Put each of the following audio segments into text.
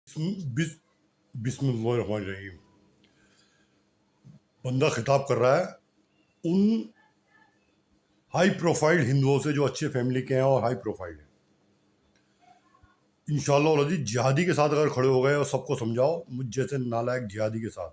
बिस- बिस्मिल्लाहिर्रहमानिर्रहीम। बंदा खिताब कर रहा है उन हाई प्रोफाइल हिंदुओं से जो अच्छे फैमिली के हैं और हाई प्रोफाइल है। इंशाल्लाह जी जिहादी के साथ अगर खड़े हो गए और सबको समझाओ मुझ जैसे नालायक जिहादी के साथ,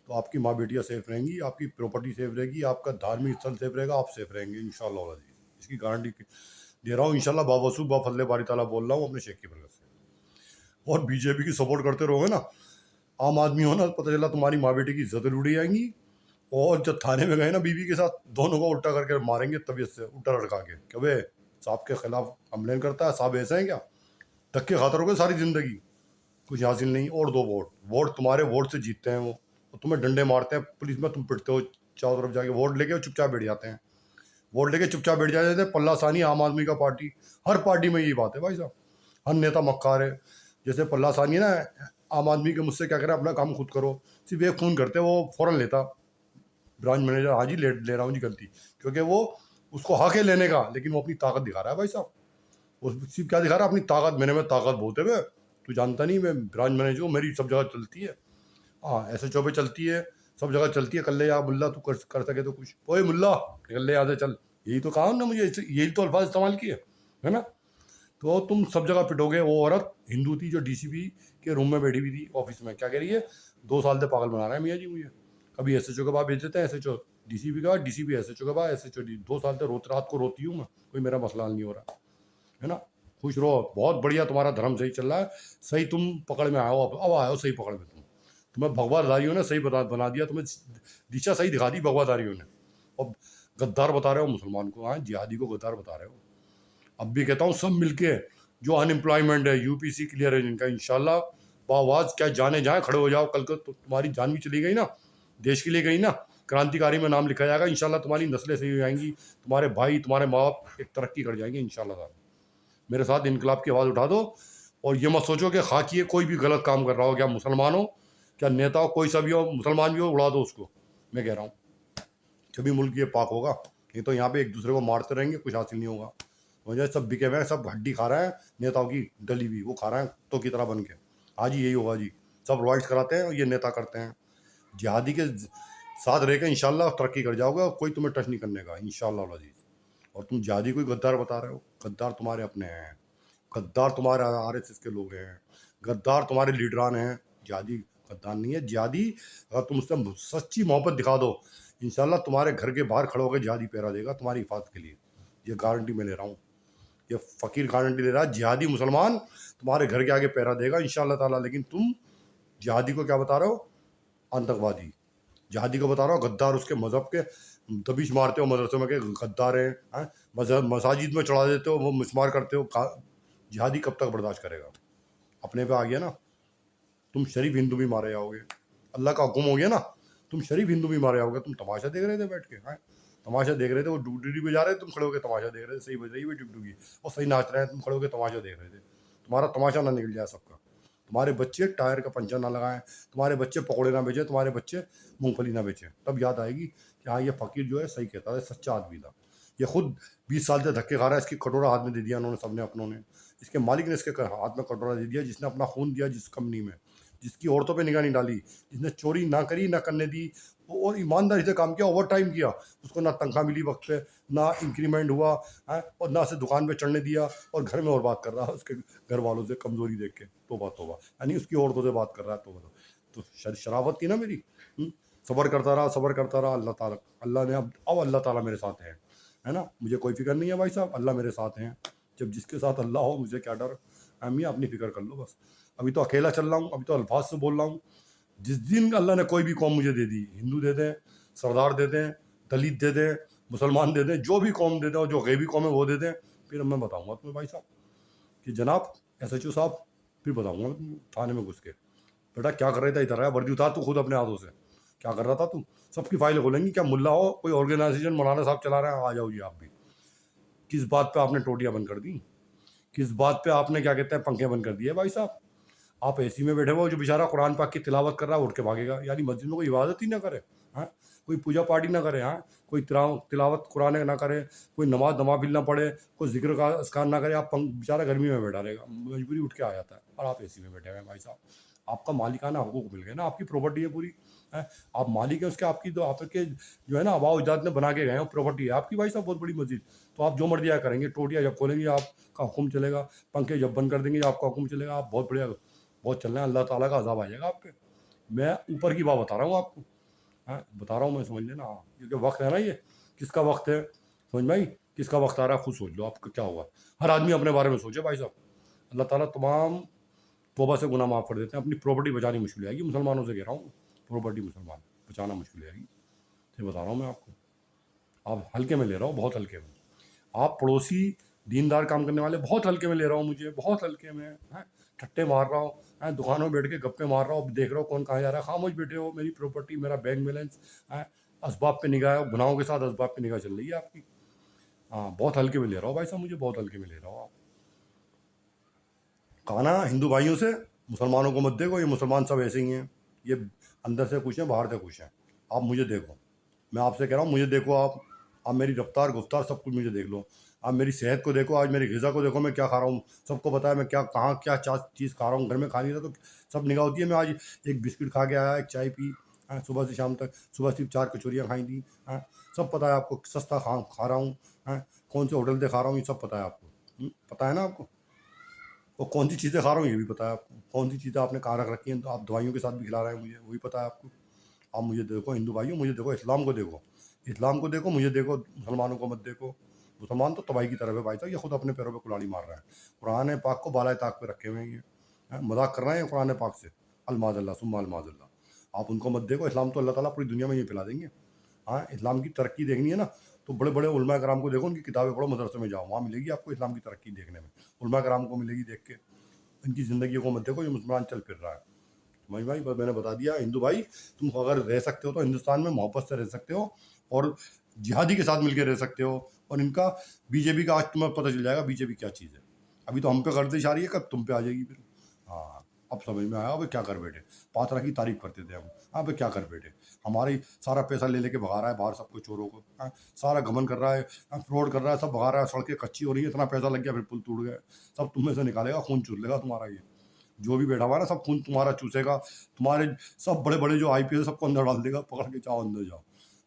तो आपकी माँ बेटियाँ सेफ रहेंगी, आपकी प्रॉपर्टी सेफ रहेगी, आपका धार्मिक स्थल सेफ रहेगा, आप सेफ रहेंगे इंशाल्लाह जी। इसकी गारंटी दे रहा हूँ इंशाल्लाह, बावसू बाफजले बारी ताला बोल रहा हूँ अपने शेख की बरकत से। और बीजेपी की सपोर्ट करते रहोगे ना, आम आदमी हो ना, पता चला तुम्हारी माँ बेटी की इज्जत उड़ी जाएंगी। और जब थाने में गए ना बीवी के साथ, दोनों को उल्टा करके मारेंगे तबीयत से, उल्टा लटका के, कि भाई साहब के खिलाफ कंप्लेन करता है, साहब ऐसे हैं क्या? धक्के खाते रहोगे सारी जिंदगी, कुछ हासिल नहीं। और दो वोट, वोट तुम्हारे वोट से जीतते हैं वो, और तुम्हें डंडे मारते हैं पुलिस में, तुम पिटते हो चारों तरफ जाके, वोट लेके वो चुपचाप बैठ जाते हैं, वोट लेके चुपचाप बैठ जाते हैं। पल्ला सानी आम आदमी का पार्टी, हर पार्टी में यही बात है भाई साहब। हर नेता मक्कार है। जैसे पल्ला सानी है ना, आम आदमी के मुझसे क्या करें, अपना काम खुद करो, सिर्फ एक फ़ोन करते वो फ़ौरन लेता ब्रांच मैनेजर, हाँ जी ले रहा हूँ जी गलती, क्योंकि वो उसको हक है लेने का, लेकिन वो अपनी ताकत दिखा रहा है भाई साहब। वो सिर्फ क्या दिखा रहा है? अपनी ताकत, मैंने में ताकत बहुत है वे, तू जानता नहीं, मैं ब्रांच मैनेजर हूँ, मेरी सब जगह चलती है। हाँ ऐसे चौबे चलती है, सब जगह चलती है। कल ले या मुल्ला, तू कर सके तो कुछ, ओए मुल्ला निकल ले यहाँ से चल, यही तो कहा ना मुझे, यही तो अल्फाज इस्तेमाल किए है ना। तो तुम सब जगह पिटोगे। वो औरत हिंदू थी जो डीसीपी के रूम में बैठी हुई थी ऑफिस में, क्या कह रही है, 2 साल से पागल बना रहा है मियाँ जी मुझे। कभी एसएचओ के पास भेज देते हैं, एसएचओ डीसीपी का, डीसीपी एसएचओ के पास, एसएचओ 2 साल से रात को रोती हूँ मैं, कोई मेरा मसला हल नहीं हो रहा है ना। खुश रहो, बहुत बढ़िया, तुम्हारा धर्म सही चल रहा है, सही तुम पकड़ में आओ, अब आयो सही पकड़ में तुम्हें भगवादारियों ने सही बना दिया, तुम्हें दिशा सही दिखा दी भगवादारियों ने। और गद्दार बता रहे हो मुसलमान को, हाँ जिहादी को गद्दार बता रहे हो। अब भी कहता हूँ सब मिलके, जो अनएम्प्लॉयमेंट है यूपीसी क्लियर है जिनका, इंशाल्लाह आवाज क्या जाने जाए, खड़े हो जाओ। कल को तो तुम्हारी जान भी चली गई ना, देश के लिए गई ना, क्रांतिकारी में नाम लिखा जाएगा इंशाल्लाह, तुम्हारी नस्लें सही हो जाएंगी, तुम्हारे भाई तुम्हारे माँ बाप एक तरक्की कर जाएंगे इंशाल्लाह। मेरे साथ इनकलाब की आवाज़ उठा दो। और ये मत सोचो कि खाकी कोई भी गलत काम कर रहा हो, क्या मुसलमान हो, क्या नेता हो, कोई सा भी हो, मुसलमान भी हो, उड़ा दो उसको। मैं कह रहा हूँ जब मुल्क ये पाक होगा, ये तो यहाँ पे एक दूसरे को मारते रहेंगे, कुछ हासिल नहीं होगा। वजह सब बिके हुए हैं, सब हड्डी खा रहे हैं, नेताओं की डली हुई वो खा रहे हैं कुत्तों की तरह बन के। आज यही होगा जी, सब रॉइट्स कराते हैं और ये नेता करते हैं। जिहादी के साथ रह के इंशाल्लाह तरक्की कर जाओगे, और कोई तुम्हें टच नहीं करने का इंशाल्लाह अजीज। और तुम जिहादी को गद्दार बता रहे हो, गद्दार तुम्हारे अपने हैं, गद्दार तुम्हारे आरएसएस के लोग हैं, गद्दार तुम्हारे लीडरान हैं। जिहादी गद्दार नहीं है। जिहादी अगर तुम उससे सच्ची मोहब्बत दिखा दो, इंशाल्लाह तुम्हारे घर के बाहर खड़े होकर जिहादी पहरा देगा तुम्हारी हिफाजत के लिए, ये गारंटी मैं ले रहा हूँ। ये फ़कीर गारंटी ले रहा है, जिहादी मुसलमान तुम्हारे घर के आगे पहरा देगा इंशाल्लाह ताला। लेकिन तुम जिहादी को क्या बता रहे हो? आतंकवादी। जिहादी को बता रहा हो गद्दार, उसके मज़हब के दबिश मारते हो मदरसों में के गद्दार हैं, हैं? मजहब मसाजिद में चढ़ा देते हो, वो मिसमार करते हो। जिहादी कब तक बर्दाश्त करेगा? अपने पे आ गया ना, तुम शरीफ हिंदू भी मारे जाओगे, अल्लाह का हुक्म हो गया ना, तुम शरीफ हिंदू भी मारे जाओगे। तुम तमाशा देख रहे थे बैठ के, हाँ तमाशा देख रहे थे, वो डुगडुगी बजा रहे थे, तुम खड़े होकर तमाशा देख रहे थे, सही बज रही है डुगडुगी और सही नाच रहे हैं, तुम खड़े होकर तमाशा देख रहे थे। तुम्हारा तमाशा ना निकल जाए सबका, तुम्हारे बच्चे टायर का पंचर ना लगाएं, तुम्हारे बच्चे पकौड़े ना बेचें, तुम्हारे बच्चे मूंगफली ना बेचें, तब याद आएगी कि हाँ ये फ़कीर जो है सही कहता था, सच्चा आदमी था। ये खुद 20 साल से धक्के खा रहा है, इसकी कटोरा हाथ में दे दिया उन्होंने, सबने अपनों ने, इसके मालिक ने इसके हाथ में कटोरा दे दिया, जिसने अपना खून दिया जिस कंपनी में, जिसकी औरतों पे निगाह नहीं डाली, जिसने चोरी ना करी ना करने दी, और ईमानदारी से काम किया, ओवर टाइम किया, उसको ना तनख्वाह मिली वक्त पे, ना इंक्रीमेंट हुआ है, और ना से दुकान पे चढ़ने दिया, और घर में और बात कर रहा है उसके घर वालों से कमजोरी देख के, तोबा तोबा, यानी उसकी औरतों से बात कर रहा है, तो शराफत थी ना मेरी। सबर करता रहा, सबर करता रहा, अल्लाह ताला, अल्लाह ने अब अल्लाह ताला मेरे साथ है ना, मुझे कोई फिक्र नहीं है भाई साहब, अल्लाह मेरे साथ हैं। जब जिसके साथ अल्लाह हो मुझे क्या डर। अम्मी अपनी फिक्र कर लो बस। अभी तो अकेला चल रहा हूँ, अभी तो अल्फाज से बोल रहा हूँ। जिस दिन अल्लाह ने कोई भी कौम मुझे दे दी, हिंदू दे दें, सरदार दे दें, दलित दे दें, मुसलमान दे दें, जो भी कौम दे दें, और जो गैबी कौम है वो दे दें, फिर मैं बताऊँगा तुम्हें भाई साहब कि जनाब एसएचओ साहब, फिर बताऊँगा मैं थाने में घुस के, बेटा क्या कर रहा था, इधर आया, वर्दी उतार तू खुद अपने हाथों से, क्या कर रहा था तू? सबकी फाइलें खोलेंगी, क्या मुल्ला हो, कोई ऑर्गेनाइजेशन मौलाना साहब चला रहे हैं, आ जाओ जी आप भी। किस बात पे आपने टोटियां बंद कर दी? किस बात पे आपने क्या कहते हैं पंखे बंद कर दिए भाई साहब? आप एसी में बैठे हुए हो, जो बेचारा कुरान पाक की तिलावत कर रहा है उठ के भागेगा, यानी मस्जिद में कोई इबादत ही ना करे, हाँ, कोई पूजा पाठ ही ना करे, हाँ, कोई तिलावत कुरान ना करे, कोई नमाज नवाफिल ना पढ़े, कोई जिक्र का अस्कार ना करे, आप बेचारा गर्मी में बैठा रहेगा, मजबूरी उठ के आ जाता है, और आप एसी में बैठे हुए हैं भाई साहब। आपका मालिकाना हकूक मिल गए ना, आपकी प्रॉपर्टी है पूरी, है, आप मालिक है उसके, आपकी तो आपके जो है ना आबा अजदाद ने बना के गए हैं, प्रॉपर्टी है आपकी भाई साहब, बहुत बड़ी मस्जिद। तो आप जो मर्जी आया करेंगे, टोटियाँ जब खोलेंगे आपका हुक्म चलेगा, पंखे जब बंद कर देंगे आपका हुक्म चलेगा, आप बहुत बढ़िया बहुत चल रहे हैं, अल्लाह ताला का अज़ाब आ जाएगा आप पे। मैं ऊपर की बात बता रहा हूँ आपको, हाँ, बता रहा हूँ मैं, समझ लेना, हाँ, क्योंकि वक्त है ना ये, किसका वक्त है, समझ में आई, किसका वक्त आ रहा है, खुद सोच लो आपको क्या होगा। हर आदमी अपने बारे में सोचे भाई साहब, अल्लाह ताला तमाम तौबा से गुनाह माफ़ कर देते हैं। अपनी प्रॉपर्टी बचानी मुश्किल आएगी, मुसलमानों से कह रहा हूँ, प्रॉपर्टी मुसलमान बचाना मुश्किल आएगी, ये बता रहा हूँ मैं आपको। आप हल्के में ले रहा हो, बहुत हल्के में। आप पड़ोसी दीनदार काम करने वाले बहुत हल्के में ले रहा हूँ, मुझे बहुत हल्के में, हैं, ठट्टे मार रहा हूँ, हैं, दुकानों में बैठ के गप्पे मार रहा हूँ, देख रहा हूँ कौन कहाँ जा रहा है, खामोश बैठे हो, मेरी प्रॉपर्टी, मेरा बैंक बैलेंस, हैं, असबाब पे निगाह है, गुनाहों के साथ असबाब पे निगाह चल रही है आपकी। हाँ, बहुत हल्के में ले रहा हूँ भाई साहब, मुझे बहुत हल्के में ले रहा हूँ आप। कहा ना हिंदू भाइयों से, मुसलमानों को मत देखो, ये मुसलमान सब ऐसे ही हैं, ये अंदर से खुश हैं, बाहर से खुश हैं। आप मुझे देखो, मैं आपसे कह रहा हूँ, मुझे देखो आप मेरी रफ्तार गुफ्तार सब कुछ मुझे देख लो। आप मेरी सेहत को देखो, आज मेरी ग़िज़ा को देखो, मैं क्या खा रहा हूँ, सबको पता है मैं क्या कहाँ क्या चीज़ खा रहा हूँ। घर में खा नहीं रहा तो सब निगाह होती है। मैं आज एक बिस्किट खा के आया, एक चाय पी, हाँ, सुबह से शाम तक, सुबह सिर्फ 4 कचौरियाँ खाई थी, हाँ, सब पता है आपको, सस्ता खा रहा हूँ, हाँ, कौन से होटल से खा रहा हूँ, ये सब पता है आपको, पता है ना आपको। और कौन सी चीज़ें खा रहा हूँ ये भी पता है आपको, कौन सी चीज़ें आपने कहाँ रख रखी हैं, तो आप दवाइयों के साथ भी खिला रहे हैं मुझे, वो भी पता है आपको। आप मुझे देखो हिंदू भाइयों, मुझे देखो, इस्लाम को देखो, इस्लाम को देखो, मुझे देखो, मुसलमानों को मत देखो। मुसलमान तो तबाही की तरफ है भाई साहब, ये खुद अपने पैरों पे कुल्हाड़ी मार रहा है, कुरान पाक को बालाए ताक पे रखे हुए हैं ये, हैं, मजाक कर रहे हैं कुरान पाक से, अलमाज़ल्ला सुम्मा अलमाज़ल्ला। आप उनको मत देखो, इस्लाम तो अल्लाह ताला पूरी दुनिया में ये फैला देंगे। हाँ, इस्लाम की तरक्की देखनी है ना, तो बड़े बड़े उलमा कराम को देखो, उनकी किताबें पढ़ो, मदरसे में जाओ, वहाँ मिलेगी आपको इस्लाम की तरक्की देखने में, उलमा कराम को मिलेगी देख के। इनकी ज़िंदगी को मत देखो, ये मुसलमान चल फिर रहा है। भाई भाई बस मैंने बता दिया, हिंदू भाई तुम अगर रह सकते हो तो हिंदुस्तान में मोहब्बत से रह सकते हो, और जिहादी के साथ मिलकर रह सकते हो। और इनका बीजेपी का आज तुम्हें पता चल जाएगा बीजेपी क्या चीज़ है। अभी तो हम पे गर्दिश आ रही है, कब तुम पे आ जाएगी फिर। हाँ, अब समझ में आया, अब क्या कर बैठे, पात्रा की तारीफ करते थे हम, अब क्या कर बैठे, हमारे सारा पैसा ले लेके भगा रहा है बाहर सबको, चोरों को, हाँ, सारा घमन कर रहा है, फ्रॉड कर रहा है, सब भगा रहा है, सड़कें कच्ची हो रही है, इतना पैसा लग गया, फिर पुल टूट गए, सब तुम में से निकालेगा, खून चूस लेगा तुम्हारा ये, जो भी बैठा हुआ है ना, सब खून तुम्हारा चूसेगा, तुम्हारे सब बड़े बड़े जो आईपीएस सबको अंदर डाल देगा, पकड़ के जाओ अंदर जाओ।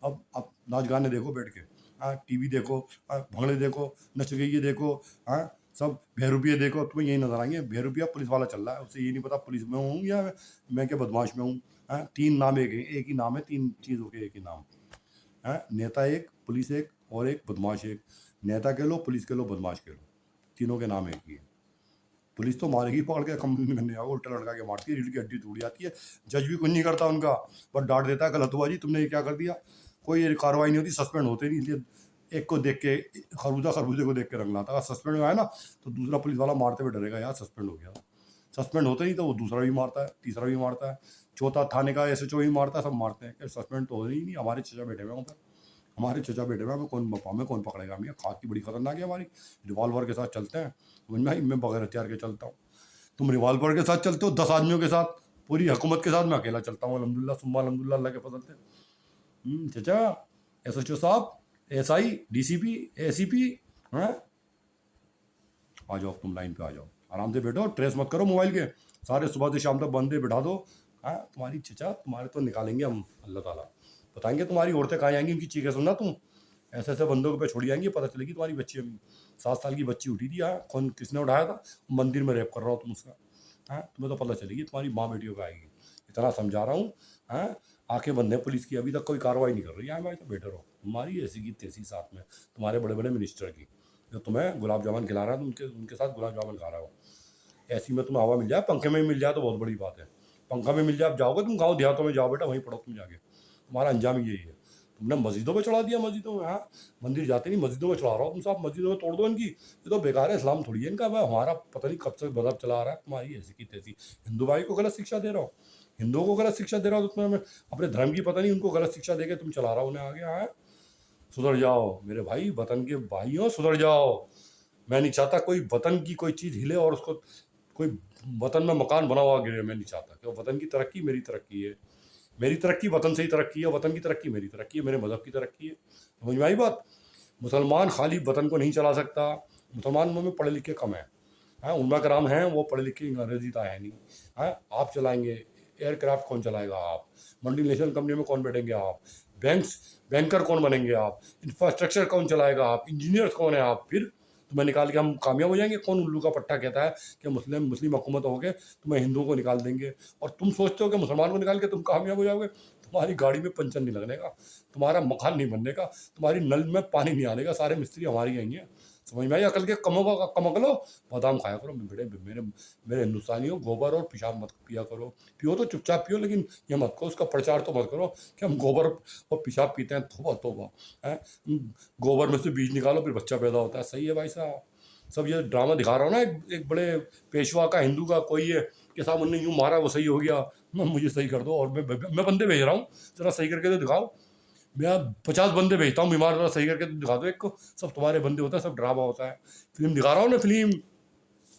अब नाच गाने देखो बैठ के, हाँ, टीवी देखो, हाँ, भंगड़े देखो, नच गई देखो, हाँ, सब बहरूपिये देखो, तुम्हें यही नजर आएंगे। बहरूपिया पुलिस वाला चल रहा है, उसे ये नहीं पता पुलिस में हूँ या मैं क्या बदमाश में हूँ। हाँ, तीन नाम एक ही नाम है, तीन चीज़ों के एक ही नाम, हाँ, नेता एक, पुलिस एक, और एक बदमाश एक। नेता कह लो, पुलिस कह लो, बदमाश कह लो, तीनों के नाम एक ही है। पुलिस तो मारेगी पकड़ के, कंप्लेन करने आओ, उल्टा लड़का के मारती है, रीढ़ की हड्डी टूट जाती है। जज भी कुछ नहीं करता उनका, बस डांट देता है, गलत हुआ जी, तुमने ये क्या कर दिया। कोई ये कार्रवाई नहीं होती, सस्पेंड होते नहीं, इसलिए एक को देख के, खरबूजे को देख के रंग लाता। अगर सस्पेंड हुआ है ना, तो दूसरा पुलिस वाला मारते हुए डरेगा, यार सस्पेंड हो गया। सस्पेंड होते नहीं तो वो दूसरा भी मारता है, तीसरा भी मारता है, चौथा थाने का एसएचओ भी मारता है, सब मारते हैं। सस्पेंड तो हो ही नहीं, हमारे चचा बैठे हुए हैं ऊपर, हमारे चचा बैठे हुए हैं, हमें कौन पकड़ेगा। हमें खाकी बड़ी खतरनाक है हमारी, रिवॉल्वर के साथ चलते हैं, समझ में आई, मैं बगैर हथियार के चलता हूँ। तुम रिवॉल्वर के साथ चलते हो 10 आदमियों के साथ, पूरी हुकूमत के साथ मैं अकेला चलता हूँ, अल्हम्दुलिल्लाह सुम्मा अल्हम्दुलिल्लाह, अल्लाह के फजल से। चचा, एसएचओ साहब, एसआई, डीसीपी, एसीपी, हैं, आ जाओ, तुम लाइन पे आ जाओ, आराम से बैठो, ट्रेस मत करो मोबाइल के, सारे सुबह से शाम तक बंदे बिठा दो। हाँ, तुम्हारी चचा, तुम्हारे तो निकालेंगे हम, अल्लाह ताला बताएंगे तुम्हारी औरतें कहाँ जाएंगी, उनकी चीखें सुनना तुम, ऐसे ऐसे बंदों पे छोड़ी जाएंगी, पता चलेगी तुम्हारी बच्ची अभी 7 साल की बच्ची उठी थी, हाँ, कौन किसने उठाया था, मंदिर में रेप कर रहा हो तुम उसका, हाँ, तुम्हें तो पता चलेगी तुम्हारी माँ बेटियों का आएगी। इतना समझा रहा हूँ, हाँ, आंखें बंद है पुलिस की, अभी तक कोई कार्रवाई नहीं कर रही है। भाई तो बेटर हो, तुम्हारी ऐसी की तैसी साथ में तुम्हारे बड़े बड़े मिनिस्टर की, जो तुम्हें गुलाब जामुन खिला रहा है, उनके उनके साथ गुलाब जामुन खा रहा हो। ऐसी में तुम्हें हवा मिल जाए, पंखे में मिल जाए तो बहुत बड़ी बात है। पंखा में मिल जाए, आप जाओगे, तुम गाँव देहातों में जाओ बेटा, वहीं पढ़ो तुम जाके, तुम्हारा अंजाम यही है। तुमने मस्जिदों में चढ़ा दिया, मस्जिदों में, हाँ, मंदिर जाते नहीं, मस्जिदों में चढ़ा रहा हो तुम साहब, मस्जिदों में तोड़ दो इनकी, ये तो बेकार है, इस्लाम थोड़ी है इनका। भाई हमारा पता नहीं कब से मजहब चला आ रहा है, तुम्हारी ऐसी की तैसी हिंदू भाई को गलत शिक्षा दे रहा हो, हिंदुओं को गलत शिक्षा दे रहा हो, तो तुम्हें अपने धर्म की पता नहीं, उनको गलत शिक्षा दे के तुम चला रहा हो उन्हें आगे। हाँ, सुधर जाओ मेरे भाई, वतन के भाइयों, सुधर जाओ। मैं नहीं चाहता कोई वतन की कोई चीज़ हिले और उसको कोई वतन में मकान बना हुआ गिरे मैं नहीं चाहता, क्योंकि वतन की तरक्की मेरी तरक्की है, मेरी तरक्की वतन से ही तरक्की है, वतन की तरक्की मेरी तरक्की है, मेरे मज़हब की तरक्की है। समझ में आई बात? मुसलमान खाली वतन को नहीं चला सकता, मुसलमानों में पढ़े लिखे कम हैं, हैं उलमा कराम हैं, वो पढ़े लिखे अंग्रेजी तो है नहीं, हैं आप चलाएंगे एयरक्राफ्ट कौन चलाएगा, आप मल्टीनेशनल कंपनी में कौन बैठेंगे, आप बैंकर कौन बनेंगे, आप इंफ्रास्ट्रक्चर कौन चलाएगा, आप इंजीनियर्स कौन है, आप फिर तुम्हें निकाल के हम कामयाब हो जाएंगे? कौन उल्लू का पट्टा कहता है कि मुस्लिम मुस्लिम हुकूमत हो गए तुम्हें हिंदुओं को निकाल देंगे, और तुम सोचते हो कि मुसलमान को निकाल के तुम कामयाब हो जाओगे? तुम्हारी गाड़ी में पंचर नहीं लगने का, तुम्हारा मकान नहीं बनने का, तुम्हारी नल में पानी नहीं आने का, सारे मिस्त्री हमारी आएंगे। समझ में आई? अकल के कम अकलो, बादाम खाया करो। मेरे मेरे हिंदुस्तानियों, गोबर और पेशाब मत पिया करो, पियो तो चुपचाप पियो, लेकिन ये मत करो, उसका प्रचार तो मत करो कि हम गोबर और पेशाब पीते हैं। तोबा तोबा है, गोबर में से बीज निकालो फिर बच्चा पैदा होता है। सही है भाई साहब, सब ये ड्रामा दिखा रहा हूँ ना, एक बड़े पेशवा का हिंदू का कोई है कि साहब उन्होंने यूँ मारा वो सही हो गया, मुझे सही कर दो, और मैं बंदे भेज रहा हूँ, जरा सही करके तो दिखाओ। मैं 50 बंदे भेजता हूँ बीमार, जरा सही करके तो दिखा दो एक को। सब तुम्हारे बंदे होता है, सब ड्रामा होता है। फिल्म दिखा रहा हूँ ना, फिल्म,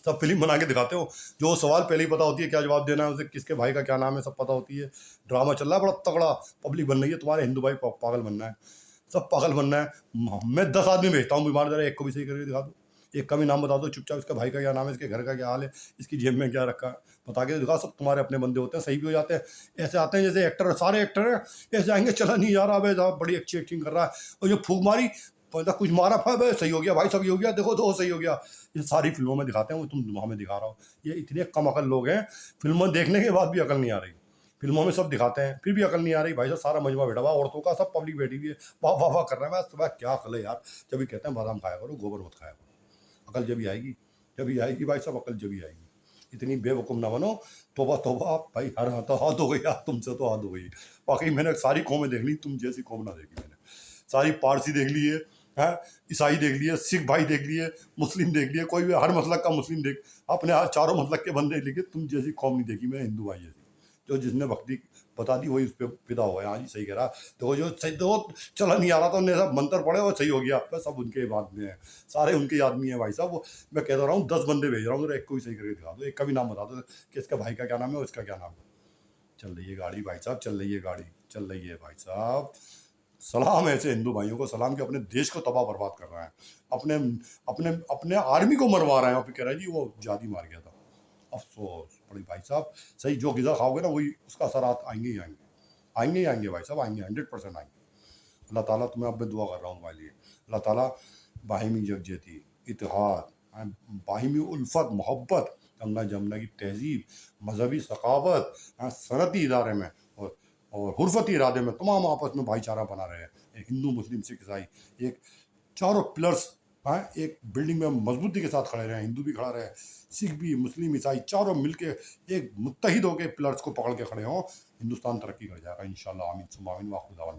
सब फिल्म बना के दिखाते हो। जो सवाल पहले ही पता होती है क्या जवाब देना है उसे, किसके भाई का क्या नाम है सब पता होती है। ड्रामा चल रहा है बड़ा तगड़ा, पब्लिक बन रही है, तुम्हारे हिंदू भाई पागल बनना है, सब पागल बनना है। मैं 10 आदमी भेजता हूँ बीमार, जरा एक को भी सही करके दिखा दो, एक का भी नाम बता दो चुपचाप, इसका भाई का क्या नाम है, इसके घर का क्या हाल है, इसकी जेब में क्या रखा है, बता के दिखा। सब तुम्हारे अपने बंदे होते हैं, सही भी हो जाते हैं। ऐसे आते हैं जैसे एक्टर, सारे एक्टर हैं ऐसे आएंगे, चला नहीं जा रहा भाई साहब, बड़ी अच्छी एक्टिंग कर रहा है, और जो फूक मारी पता कुछ मारा भाई सही हो गया, भाई सब ये हो गया, देखो तो सही हो गया। ये सारी फिल्मों में दिखाते हैं, वो तुम हमें दिखा रहा हो। ये इतने कम अकल लोग हैं, फिल्मों देखने के बाद भी अकल नहीं आ रही, फिल्मों में सब दिखाते हैं फिर भी अकल नहीं आ रही। भाई साहब सारा मजमा बैठा हुआ औरतों का, सब पब्लिक बैठी हुई है, वाह वाह वाह कर रहा है। मैं सुबह क्या अकल है यार, जब भी कहते हैं बादाम खाया करो, गोबर मत खाया करो, अकल जब ही आएगी, जब ही आएगी भाई साहब, अकल जब ही आएगी। इतनी बेवकूफ़ ना बनो। तोबा तोबा भाई, हर तो हाथ हो गई यार, तुमसे तो हाथ हो गई। वाकई मैंने सारी कौमें देख ली, तुम जैसी कौम ना देखी मैंने। सारी पारसी देख ली है, ईसाई देख लिए, सिख भाई देख लिए, मुस्लिम देख लिए, कोई भी हर मसलक का मुस्लिम देख, अपने हाथ चारों मसलक के बंदे लेके, तुम जैसी कौम नहीं देखी मैं, हिंदू भाई जैसी। जो जिसने भक्ति बता दी वही उस पर फिदा हुआ है। हाँ जी सही कह रहा। तो जो सही तो चला नहीं आ रहा था, उन्हें सब मंत्र पड़े और सही हो गया, आपका सब उनके बाद में है, सारे उनके आदमी है भाई साहब। वो मैं कह रहा हूँ 10 बंदे भेज रहा हूँ, एक को भी सही करके दिखा दो, एक का भी नाम बता दो कि इसका भाई का क्या नाम है, उसका क्या नाम है। चल रही है गाड़ी भाई साहब, चल रही है गाड़ी, चल रही है भाई साहब। सलाम है ऐसे हिंदू भाइयों को, सलाम के अपने देश को तबाह बर्बाद कर रहा है, अपने अपने अपने आर्मी को मरवा रहे हैं, और फिर कह रहा है जी वो जादी मार गया था। अफसोस बड़ी भाई साहब। सही जो गिज़ा खाओगे ना वही उसका असरात आएंगे ही आएंगे, आएंगे ही आएंगे भाई साहब, आएंगे 100% आएंगे। अल्लाह ताला तुम्हें अब मैं दुआ कर रहा हूँ तुम्हारे लिए, अल्लाह ताला बाहिमी यकजहती, इत्तेहाद, बाहिमी उल्फत, मोहब्बत, गंगा जमुना की तहजीब, मजहबी सकावत, सनती इदारे में और हुर्फती इरादे में तमाम आपस में भाईचारा बना रहे हैं। एक हिंदू मुस्लिम सिख ईसाई, एक चारों पिलर्स एक बिल्डिंग में मजबूती के साथ खड़े रहे, हिंदू भी खड़ा रहे, सिख भी, मुस्लिम ईसाई चारों मिलके एक मुत्तहिद होकर पिलर्स को पकड़ के खड़े हों, हिंदुस्तान तरक्की कर जाएगा इंशाल्लाह। आमीन सुम्मा आमीन। वाखिर दावाना।